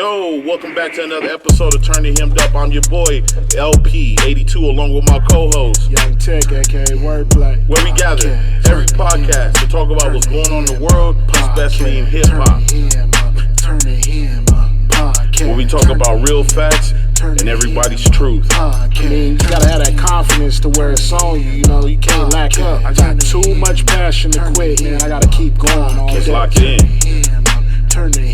Yo, welcome back to another episode of Turning Him Up. I'm your boy, LP82, along with my co-host, Young Tech, aka Wordplay. where we gather every podcast to talk about what's going on in the world, especially in hip-hop. Where we talk about real facts and everybody's truth. I mean, you gotta have that confidence to where it's on you, you know, you can't lack up. I got too much passion to quit, man. I gotta keep going all Let's day. lock it in.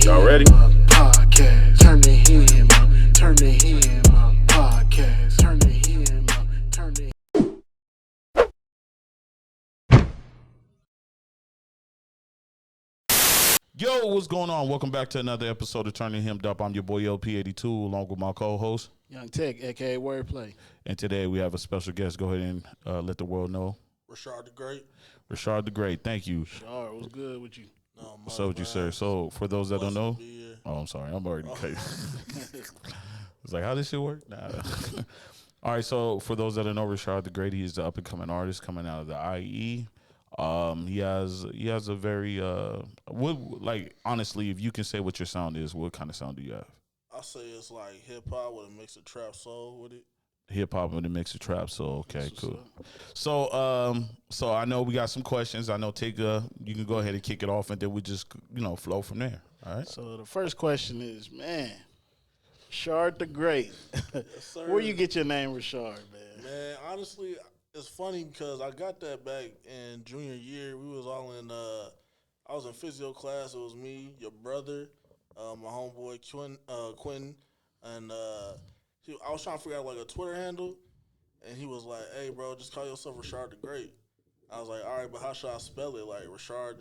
Y'all ready? Podcast. Turn the him up. Turn the him up. Podcast. Turn the him up. Turn the Yo, what's going on? Welcome back to another episode of Turning Him Up. I'm your boy LP82 along with my co-host. Young Tech, aka Wordplay. And today we have a special guest. Go ahead and let the world know. Rashard the Great. Rashard the Great. Thank you. Sure, what's good with you? No, What's up with you, sir? So for those that don't know, be here. oh, I'm sorry. I'm already It's like, how this shit work? Nah. All right, so for those that don't know, Rashard the Great, he's the up-and-coming artist coming out of the IE. He has a very honestly, if you can say what your sound is, what kind of sound do you have? I say it's like hip hop with a mix of trap soul with it. Hip hop with a mix of trap, so okay, cool. So I know we got some questions. I know Tigga, you can go ahead and kick it off, and then we just flow from there. All right. So the first question is, man, Rashard the Great. Yes, sir. Where you get your name, Rashard, man? Man, honestly, it's funny because I got that back in junior year. We was all in. I was in physio class. It was me, your brother, my homeboy Quinn, and I was trying to figure out like a Twitter handle, and he was like, "Hey, bro, just call yourself Rashard the Great." I was like, "All right, but how should I spell it? Like Rashard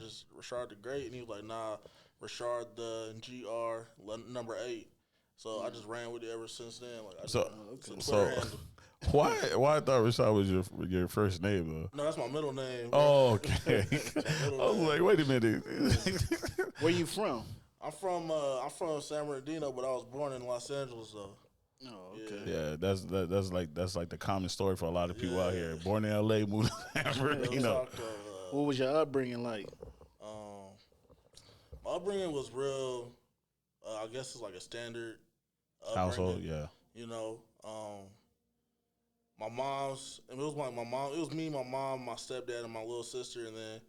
the Great?" And he was like, "Nah, Rashard the number 8." So I just ran with it ever since then. Like, it's a Twitter handle. Why I thought Rashad was your first name though? No, that's my middle name. Bro. Oh, okay. I was like, wait a minute. Where you from? I'm from San Bernardino, but I was born in Los Angeles though. Oh, okay. Yeah, that's like the common story for a lot of people out here. Born in LA, moved to San Bernardino. What was your upbringing like? My upbringing was real. I guess it's like a standard upbringing. Household, yeah. You know, my mom's. It was like my mom. It was me, my mom, my stepdad, and my little sister. And then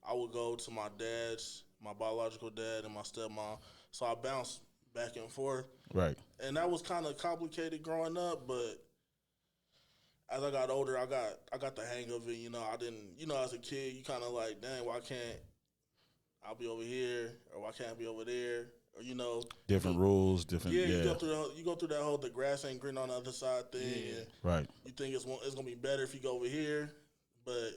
I would go to my dad's, my biological dad, and my stepmom. So I bounced back and forth. Right. And that was kind of complicated growing up, but as I got older, I got the hang of it. You know, I didn't. You know, as a kid, you kind of like, dang, why can't I be over here, or why can't I be over there? Or, you know, different rules, different. Yeah, you go through that whole the grass ain't green on the other side thing. Yeah. And right. you think it's gonna be better if you go over here, but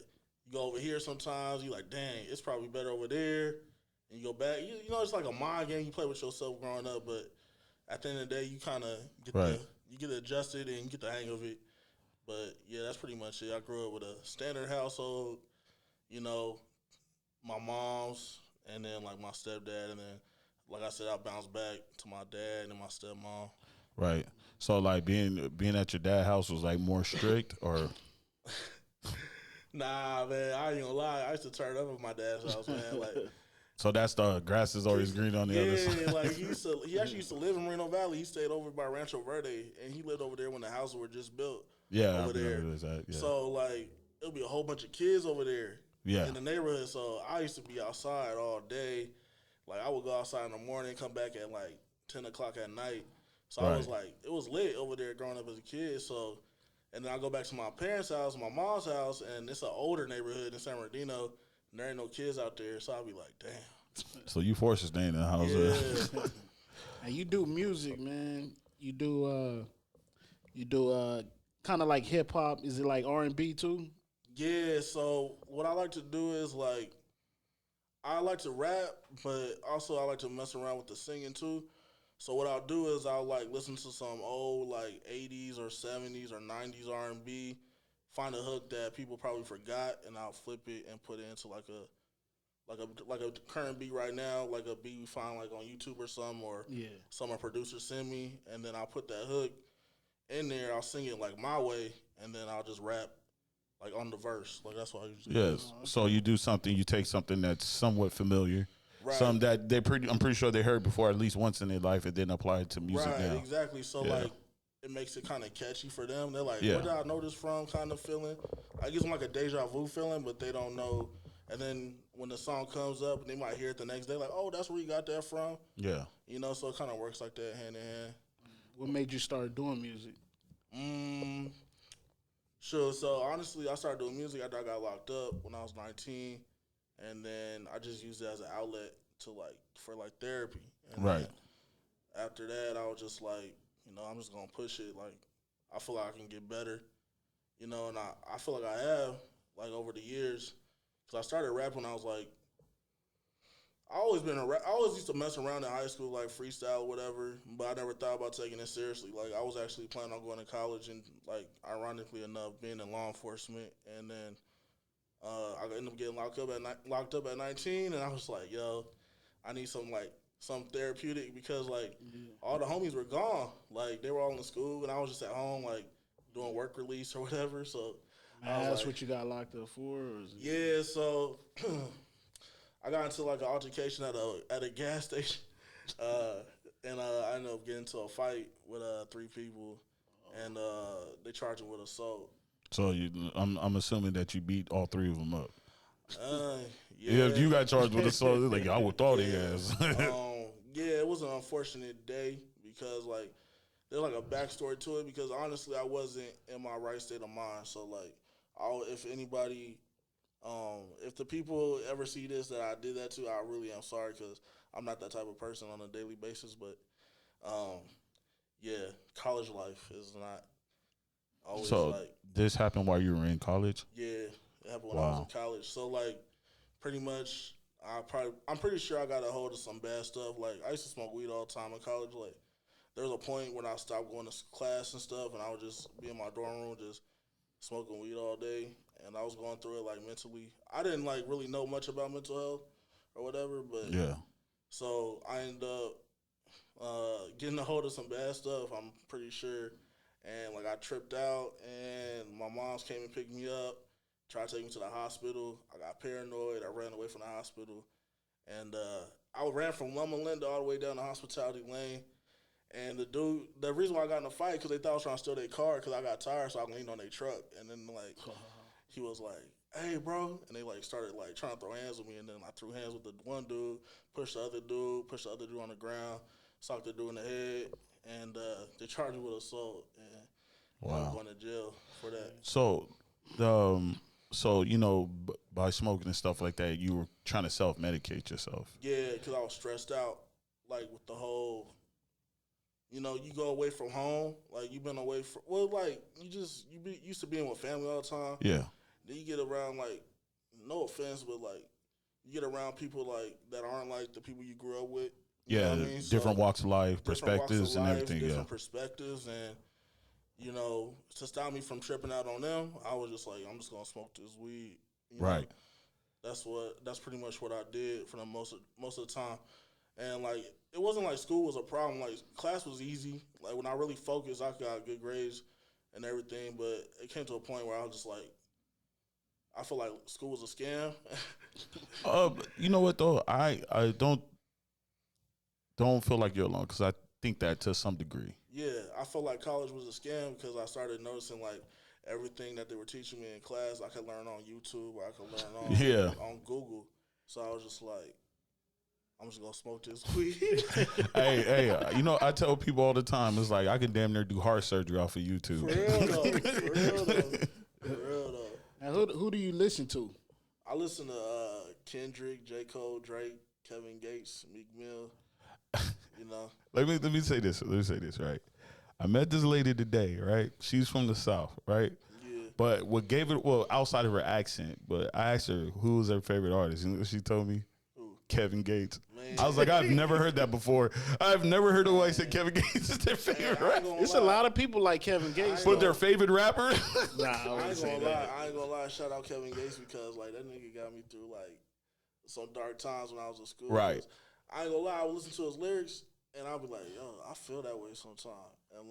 you go over here sometimes. You like, dang, it's probably better over there, and you go back. You know, it's like a mind game you play with yourself growing up. But at the end of the day, you kind of get adjusted and you get the hang of it. But yeah, that's pretty much it. I grew up with a standard household. You know, my mom's, and then like my stepdad, and then. Like I said, I bounced back to my dad and my stepmom. Right. So like being at your dad's house was like more strict or Nah, man, I ain't gonna lie. I used to turn up at my dad's house, man. Like, so that's the grass is always green on the other side. Yeah, like he actually used to live in Reno Valley. He stayed over by Rancho Verde, and he lived over there when the houses were just built. Yeah, over there. That, yeah. So like it'll be a whole bunch of kids over there. Yeah. In the neighborhood. So I used to be outside all day. Like, I would go outside in the morning, come back at, like, 10 o'clock at night. So I was, like, it was lit over there growing up as a kid. So, and then I go back to my parents' house, my mom's house, and it's an older neighborhood in San Bernardino, and there ain't no kids out there. So I'll be like, damn. So you forced to stay in the house. Yeah. And you do music, man. You do kind of like hip-hop. Is it like R&B, too? Yeah, so what I like to do is, like, I like to rap, but also I like to mess around with the singing too. So what I'll do is I'll like listen to some old like 80s or 70s or 90s R&B, find a hook that people probably forgot, and I'll flip it and put it into like a current beat right now, like a beat we find like on YouTube or something, or some a producer send me, and then I'll put that hook in there. I'll sing it like my way, and then I'll just rap. Like on the verse, like that's what I usually do. Yes. So you do something, you take something that's somewhat familiar, Some that I'm pretty sure they heard before at least once in their life and then apply it to music right, now. exactly. So like, it makes it kind of catchy for them. They're like, where did I know this from? Kind of feeling. I guess like a deja vu feeling, but they don't know. And then when the song comes up, they might hear it the next day, like, oh, that's where you got that from. Yeah. You know, so it kind of works like that, hand in hand. What made you start doing music? Sure. So honestly, I started doing music after I got locked up when I was 19, and then I just used it as an outlet to for therapy. And Right. After that, I was just like, I'm just gonna push it. Like, I feel like I can get better, and I feel like I have over the years, because I started rapping when I was like, I always used to mess around in high school, like freestyle or whatever, but I never thought about taking it seriously. Like, I was actually planning on going to college and, ironically enough, being in law enforcement. And then I ended up getting locked up at 19, and I was like, yo, I need some therapeutic, because all the homies were gone. Like, they were all in school, and I was just at home doing work release or whatever. So That's what you got locked up for? Or is it... Yeah, so I got into an altercation at a gas station, and I ended up getting into a fight with 3 people, and they charged me with assault. So I'm assuming that you beat all 3 of them up. Yeah, If you got charged with assault, like I would thought he has. Yeah, it was an unfortunate day, because there's a backstory to it, because honestly I wasn't in my right state of mind. So if anybody, if the people ever see this that I did that to, I really am sorry, because I'm not that type of person on a daily basis. But yeah, college life is not always so this happened while you were in college? Yeah, it happened when I was in college. So pretty much, I'm pretty sure I got a hold of some bad stuff. I used to smoke weed all the time in college. There was a point when I stopped going to class and stuff, and I would just be in my dorm room just smoking weed all day, and I was going through it mentally. I didn't really know much about mental health or whatever, but yeah. So I ended up getting a hold of some bad stuff, I'm pretty sure, and I tripped out, and my moms came and picked me up, tried to take me to the hospital. I got paranoid. I ran away from the hospital, and I ran from Loma Linda all the way down to Hospitality Lane. And the reason why I got in a fight, because they thought I was trying to steal their car, because I got tired, so I leaned on their truck. And then, he was like, hey, bro. And they, started, trying to throw hands with me. And then I threw hands with the one dude, pushed the other dude on the ground, socked the dude in the head. And they charged me with assault. And I was going to jail for that. So, by smoking and stuff like that, you were trying to self-medicate yourself. Yeah, because I was stressed out, with the whole... you go away from home, you've been away from, you used to being with family all the time. Yeah. Then you get around, no offense, but, you get around people, that aren't, the people you grew up with. You know what I mean? Different walks of life, different perspectives, walks of and life, everything, different perspectives, and, to stop me from tripping out on them, I was just I'm just going to smoke this weed. Right. That's pretty much what I did for the most of the time. And, it wasn't school was a problem. Class was easy. When I really focused, I got good grades and everything. But it came to a point where I was just I feel like school was a scam. You know what, though? I don't feel like you're alone, because I think that to some degree. Yeah, I felt like college was a scam, because I started noticing, everything that they were teaching me in class, I could learn on YouTube, or I could learn on Google. So I was just I'm just gonna smoke this weed. hey, I tell people all the time, it's I can damn near do heart surgery off of YouTube. For real though. And who do you listen to? I listen to Kendrick, J. Cole, Drake, Kevin Gates, Meek Mill. Let me say this. Right. I met this lady today. Right. She's from the South. Right. Yeah. But what gave it, outside of her accent, but I asked her who was her favorite artist, and she told me Kevin Gates. Man. I was like, I've never heard that before. I've never heard nobody say Kevin Gates is their favorite rapper. There's a lot of people like Kevin Gates. But their favorite rapper? Nah, I ain't gonna lie. Shout out Kevin Gates, because that nigga got me through some dark times when I was in school. Right. I ain't gonna lie. I would listen to his lyrics and I'll be like, yo, I feel that way sometimes. And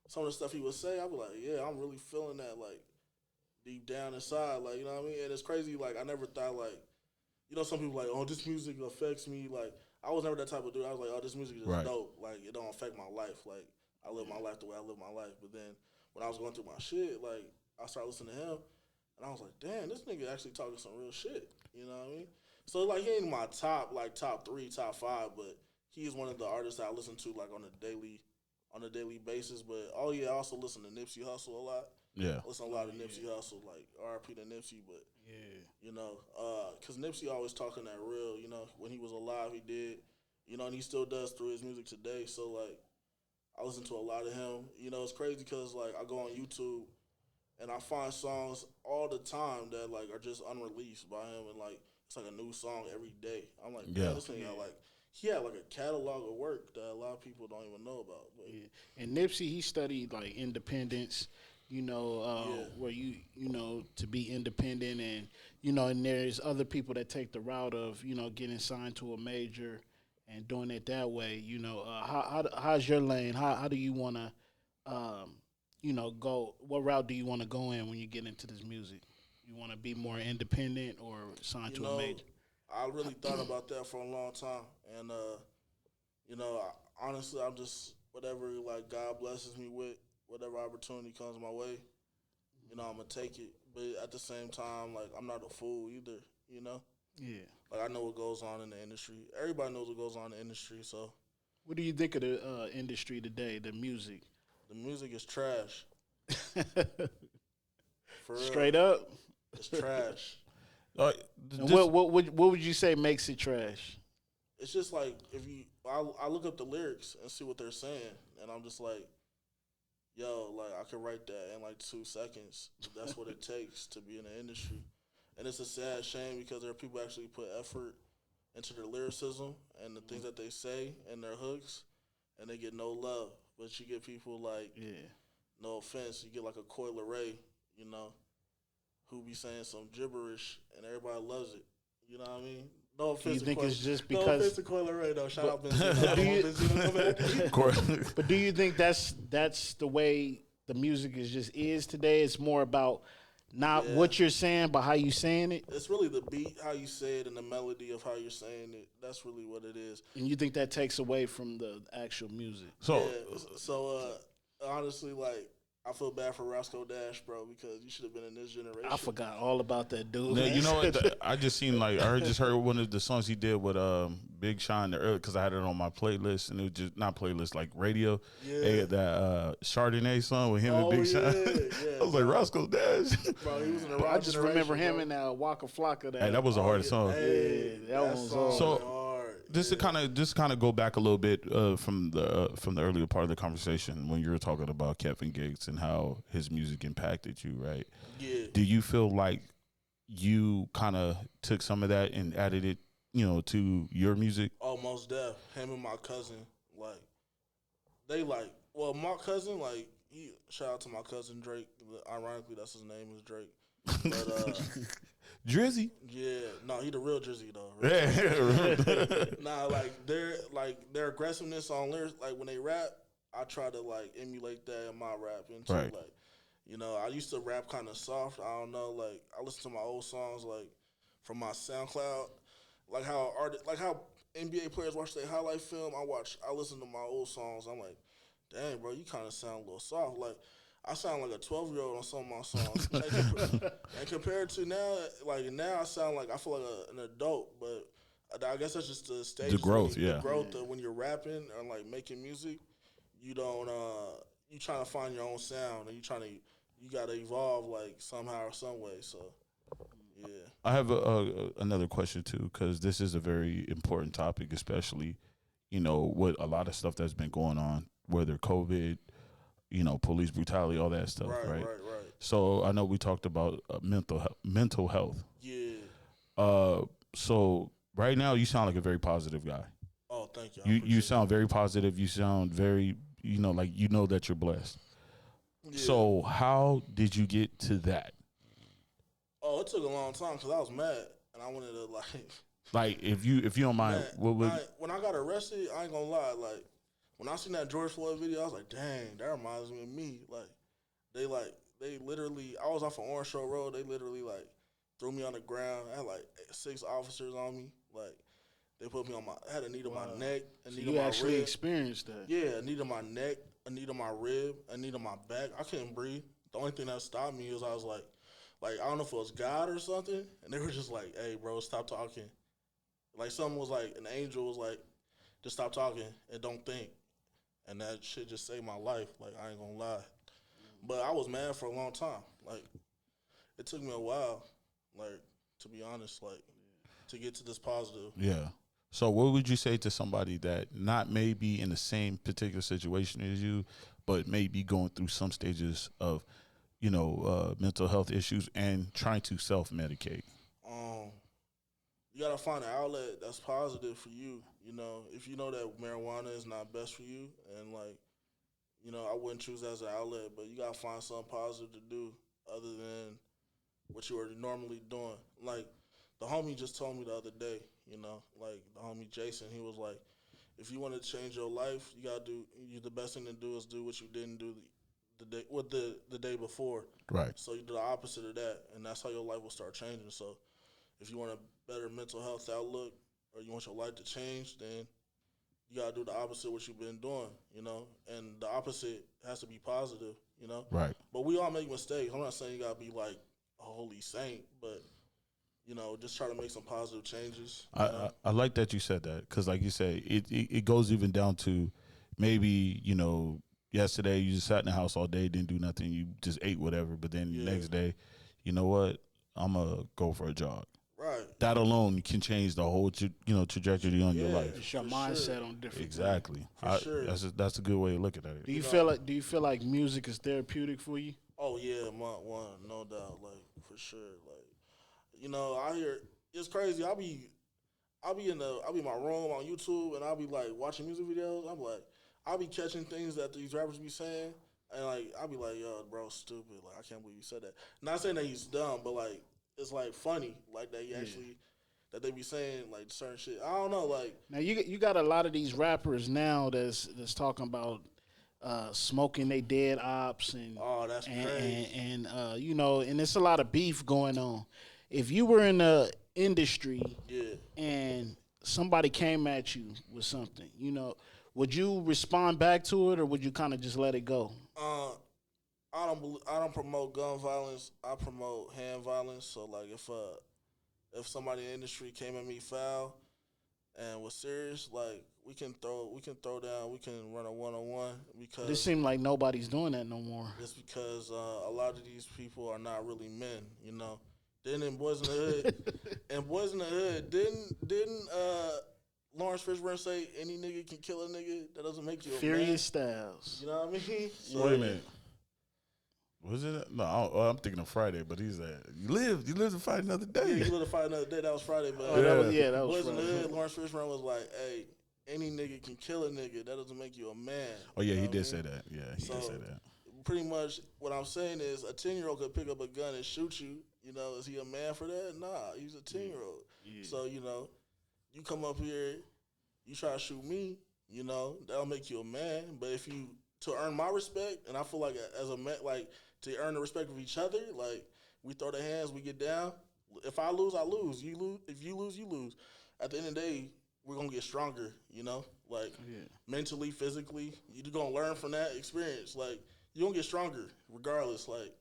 some of the stuff he would say, I'll be like, yeah, I'm really feeling that deep down inside. You know what I mean? And it's crazy. I never thought you know, some people like, oh, this music affects me. Like, I was never that type of dude. I was like, oh, this music is Right. dope. Like, it don't affect my life. Like, I live my life the way I live my life. But then when I was going through my shit, like, I started listening to him, and I was like, damn, this nigga actually talking some real shit. You know what I mean? So, like, he ain't my top 3, top 5, but he is one of the artists that I listen to, like, on a daily basis. But, oh, yeah, I also listen to Nipsey Hussle a lot. Yeah. I listen to a lot of Nipsey Hussle, like, R.I.P. to Nipsey, but, you know, because Nipsey always talking that real, you know, when he was alive, he did, you know, and he still does through his music today. So, like, I listen to a lot of him. You know, it's crazy because, like, I go on YouTube and I find songs all the time that, like, are just unreleased by him, and, like, it's like a new song every day. I'm like, man, this nigga got, like, he had, like, a catalog of work that a lot of people don't even know about. But, And Nipsey, he studied like independence, you know, where you know, to be independent, and you know, and there's other people that take the route of, you know, getting signed to a major and doing it that way. You know, how's your lane? How do you want to, you know, go? What route do you want to go in when you get into this music? You want to be more independent or signed to a major? I really thought about that for a long time, and you know, honestly, I'm just whatever like God blesses me with, whatever opportunity comes my way, you know, I'm gonna take it. But at the same time, like I'm not a fool either, you know. Yeah. Like I know what goes on in the industry. Everybody knows what goes on in the industry. So, What do you think of the industry today? The music. the music is trash. For real. Straight up. It's trash. And what would you say makes it trash? It's just like if you, I look up the lyrics and see what they're saying, and I'm just like, yo, like I could write that in like 2 seconds. That's what it takes to be in the industry, and it's a sad shame because there are people who actually put effort into their lyricism and the things that they say and their hooks, and they get no love. But you get people like, no offense, you get like a Coil Ray, you know, who be saying some gibberish and everybody loves it. You know what I mean? No offense. You think it's just no because? offense to Coil Ray though. Shout out Benzino. But do you think that's the way the music is today? It's more about not what you're saying, but how you saying it. It's really the beat, how you say it, and the melody of how you're saying it. That's really what it is. And you think that takes away from the actual music? So, honestly, like I feel bad for Roscoe Dash, bro, because you should have been in this generation. I forgot all about that dude. you know what? I just seen like I just heard one of the songs he did with Big Sean earlier because I had it on my playlist, and it was just not playlist like radio. Yeah. That Chardonnay song with him and Big Sean. Yeah, I was like Roscoe Dash. Bro, he was in the I just remember him in in Waka Flocka. Hey, that was a hard song. Hey, that one was hard. So hard. Just to kind of go back a little bit from the earlier part of the conversation when you were talking about Kevin Gates and how his music impacted you, right? Yeah. Do you feel like you kind of took some of that and added it, you know, to your music? Oh, most def. Him and my cousin, like, they like. Well, my cousin, like, shout out to my cousin Drake. Ironically, that's his name is Drake. But Drizzy? yeah, no, he the real Drizzy though. Yeah. Nah, their aggressiveness on lyrics, like when they rap, I try to like emulate that in my rap too. Right. Like, you know, I used to rap kind of soft. I don't know, like I listen to my old songs like from my SoundCloud, like how NBA players watch their highlight film. I listen to my old songs. I'm like, dang, bro, you kind of sound a little soft. Like I sound like a 12-year-old on some of my songs. And compared to now, like now I sound like I feel like an adult. But I guess that's just the stage. The growth, The growth of when you're rapping or like making music. You don't. You trying to find your own sound, and you gotta evolve like somehow or some way. So, yeah. I have another question too, because this is a very important topic, especially, you know, with a lot of stuff that's been going on, whether COVID, you know, police brutality, all that stuff, right? Right. So I know we talked about mental health. Yeah. So right now you sound like a very positive guy. Oh, thank you. You sound very positive. You sound very, you know, like you know that you're blessed. Yeah. So how did you get to that? Oh, it took a long time because I was mad and I wanted to like if you don't mind, man, what would when I got arrested, I ain't gonna lie, like when I seen that George Floyd video, I was like, dang, that reminds me of me. Like they literally, I was off of Orange Shore Road. They literally like threw me on the ground. I had like 6 officers on me. Like they put me on my. I had a knee to my neck, a So knee to you my actually rib. experienced that. Yeah, a knee to my neck, a knee to my rib, a knee to my back. I couldn't breathe. The only thing that stopped me is I was like I don't know if it was God or something, and they were just like, "Hey, bro, stop talking." Like someone was like, an angel was like, "Just stop talking and don't think." And that shit just saved my life. Like I ain't gonna lie, but I was mad for a long time. Like it took me a while, like to be honest, like to get to this positive. Yeah. So what would you say to somebody that not maybe in the same particular situation as you, but maybe going through some stages of, mental health issues and trying to self-medicate? Um, you gotta find an outlet that's positive for you. You know, if you know that marijuana is not best for you, and like, I wouldn't choose that as an outlet, but you gotta find something positive to do other than what you are normally doing. Like, the homie just told me the other day, like the homie Jason, he was like, if you want to change your life, you gotta do. The best thing to do is do what you didn't do the day before. Right. So you do the opposite of that, and that's how your life will start changing. So if you want a better mental health outlook, or you want your life to change, then you gotta do the opposite of what you've been doing, and the opposite has to be positive. Right. But we all make mistakes. I'm not saying you gotta be like a holy saint, but just try to make some positive changes. I like that you said that because, like you say, it goes even down to maybe yesterday you just sat in the house all day, didn't do nothing, you just ate whatever, but then the next day, you know what, I'm gonna go for a jog. Right. That alone can change the whole trajectory on your life. It's your mindset on different. Exactly. Sure. That's a good way of looking at it. Do you feel like music is therapeutic for you? Oh yeah, one, no doubt, like for sure. Like I hear it's crazy. I'll be in my room on YouTube and I'll be like watching music videos. I'll be catching things that these rappers be saying, and like I'll be like, yo, bro, stupid. Like I can't believe you said that. Not saying that he's dumb, but like it's like funny, like that he actually that they be saying like certain shit. I don't know, like Now you got a lot of these rappers now that's talking about smoking they dead ops and that's crazy. and and it's a lot of beef going on. If you were in the industry and somebody came at you with something, would you respond back to it or would you kind of just let it go? I don't promote gun violence. I promote hand violence. So like if somebody in the industry came at me foul and was serious, like we can throw down, we can run a 1-on-1 because It seems like nobody's doing that no more. it's because a lot of these people are not really men. Then in Boys in the Hood, didn't Lawrence Fishburne say any nigga can kill a nigga? That doesn't make you a man. Furious Styles. You know what I mean? So, Wait a minute. Was it? No, I'm thinking of Friday, but he's you live to fight another day. Yeah, you live to fight another day. That was Friday, but That was Boys in the Friday. Hood, Lawrence Fishburne was like, hey, any nigga can kill a nigga. That doesn't make you a man. Oh yeah, You know he what I did mean? say that. Yeah, he did say that. Pretty much what I'm saying is a 10-year-old could pick up a gun and shoot you. Is he a man for that? Nah, he's a 10-year-old. Yeah. So, you come up here, you try to shoot me, that'll make you a man. But if you, to earn my respect, and I feel like as a man, like to earn the respect of each other, like we throw the hands, we get down. If I lose, I lose. You lose. If you lose, you lose. At the end of the day, we're going to get stronger, like mentally, physically. You're going to learn from that experience. Like, you're going to get stronger regardless. Like,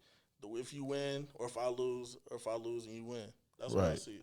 if you win or if I lose and you win. That's what I see.